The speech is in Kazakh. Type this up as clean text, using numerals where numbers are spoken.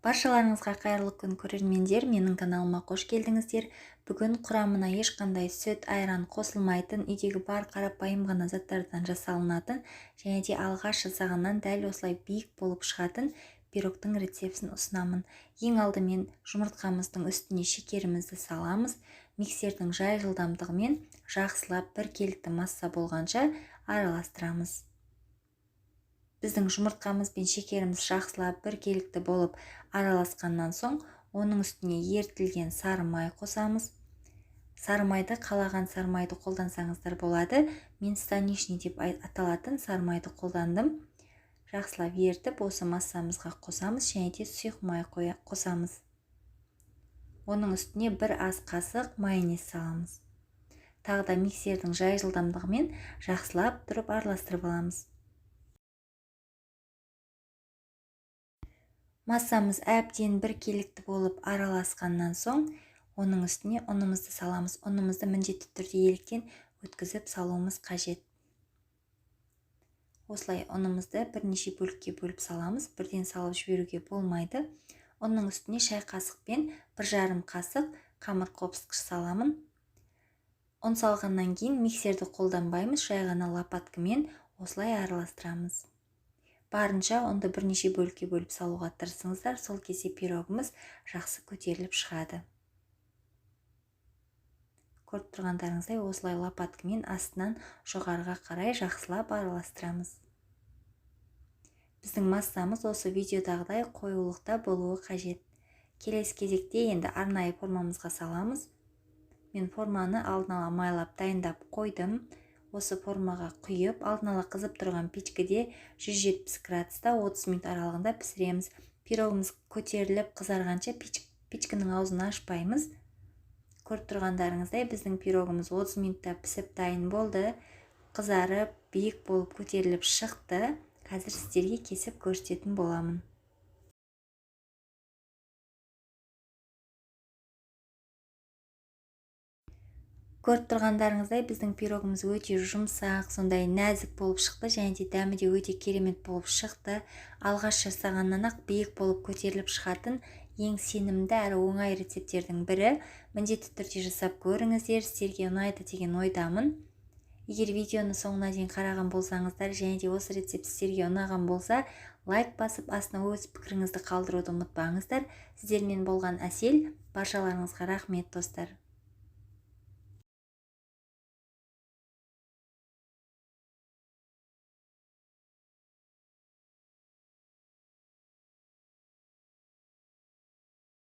Баршаларыңызға қайырлы күн көрермендер, менің каналыма қош келдіңіздер. Бүгін құрамына ешқандай сүт, айран қосылмайтын, үйдегі бар қарапайым ғана заттардан жасалынатын және де алғаш жасағаннан дәл осылай биік болып шығатын пирогтың рецептін ұсынамын. Ең алдымен жұмыртқамыздың үстіне шекерімізді саламыз. Миксердің жай жылдамдығымен жақсылап біркелкі масса болғанша араластырамыз. Біздің жұмыртқамыз бен шекеріміз жақсылап біркелкі болып араласқаннан соң, оның үстіне ерітілген сары май қосамыз. Сары майды қалаған сары майды қолдансаңыздар болады. Мен станичный деп аталатын сары майды қолдандым. Жақсылап ерітіп, осы массамызға қосамыз және де сұйық май қосамыз. Оның үстіне бір ас қасық майонез саламыз. Тағы да миксердің жай жылдамдығымен жақсылап тұрып араластырып аламыз. Массамыз әбден біркелкі болып араласқаннан соң, оның үстіне ұнымызды саламыз. Ұнымызды міндетті түрде електен өткізіп салуымыз қажет. Осылай ұнымызды бірнеше бөлікке бөліп саламыз. Бірден салып жіберуге болмайды. Оның үстіне шай қасықпен 1,5 қасық қамыр қопсытқыш саламын. Ұн салғаннан кейін миксерді қолданбаймыз, жай ғана лопаткамен осылай араластырамыз. Барынша ұнды бірнеше бөлікке бөліп салуға тырысыңыздар, сол кезде пирогымыз жақсы көтеріліп шығады. Көріп тұрғандарыңыздай осылай лопаткамен астынан жоғарыға қарай жақсылап араластырамыз. Біздің массамыз осы видеодағыдай қоюлықта болуы қажет. Келесі кезекте енді арнайы формамызға саламыз. Мен форманы алдын ала майлап дайындап қойдым. Осы формаға құйып, алдын ала қызып тұрған печкеде 170 градуста 30 минут аралығында пісіреміз. Пирогымыз көтеріліп қызарғанша печкенің аузын ашпаймыз. Көріп тұрғандарыңыздай біздің пирогымыз 30 минутта пісіп дайын болды. Қызарып, биік болып көтеріліп шықты. Қазір сіздерге кесіп көрсететін боламын. Көріп тұрғандарыңыздай біздің пирогымыз өте жұмсақ, сондай нәзік болып шықты және де дәмі де өте керемет болып шықты. Алғаш жасағаннан ақ биік болып көтеріліп шығатын ең сенімді әрі оңай рецепттердің бірі. Міндетті түрде жасап көріңіздер, сіздерге ұнайды деген ойдамын. Егер видеоны соңына дейін қараған болсаңыздар және де осы рецепт сіздерге ұнаған болса, лайк басып, астына өз пікіріңізді қалдыруды ұмытпаңыздар. Сіздермен болған Әсел, баршаларыңызға рахмет достар.